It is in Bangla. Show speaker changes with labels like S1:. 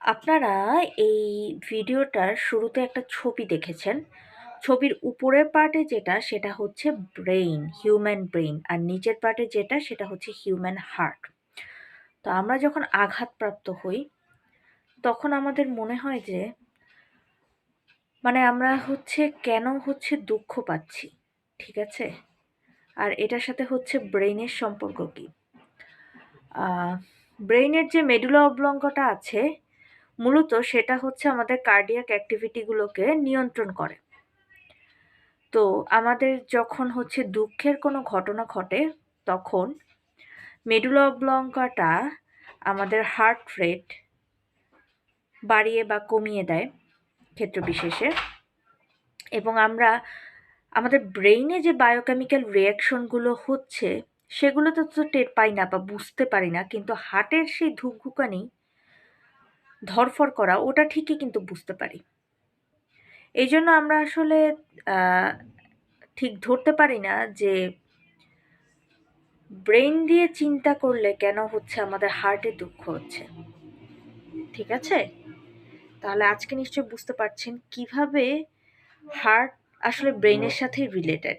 S1: আপনারা এই ভিডিওটার শুরুতে একটা ছবি দেখেছেন। ছবির উপরের পার্টে যেটা সেটা হচ্ছে ব্রেইন, হিউম্যান ব্রেইন, আর নিচের পার্টে যেটা সেটা হচ্ছে হিউম্যান হার্ট। তো আমরা যখন আঘাতপ্রাপ্ত হই তখন আমাদের মনে হয় যে আমরা কেন দুঃখ পাচ্ছি, ঠিক আছে? আর এটার সাথে ব্রেইনের সম্পর্ক কি? ব্রেইনের যে মেডুলা অবলঙ্গটা আছে মূলত সেটা আমাদের কার্ডিয়াক অ্যাক্টিভিটিগুলোকে নিয়ন্ত্রণ করে। তো আমাদের যখন দুঃখের কোনো ঘটনা ঘটে তখন মেডুলা অবলঙ্কাটা আমাদের হার্ট রেট বাড়িয়ে বা কমিয়ে দেয় ক্ষেত্র বিশেষে, এবং আমরা আমাদের ব্রেইনে যে বায়োকেমিক্যাল রিয়াকশনগুলো সেগুলো তো টের পাই না বা বুঝতে পারি না, কিন্তু হার্টের সেই ধুকধুকানি, ধরফর করা, ওটা ঠিকই কিন্তু বুঝতে পারি। এই জন্য আমরা আসলে ঠিক ধরতে পারি না যে ব্রেইন দিয়ে চিন্তা করলে কেন আমাদের হার্টে দুঃখ হচ্ছে। ঠিক আছে? তাহলে আজকে নিশ্চয়ই বুঝতে পারছেন কিভাবে হার্ট আসলে ব্রেইনের সাথে রিলেটেড।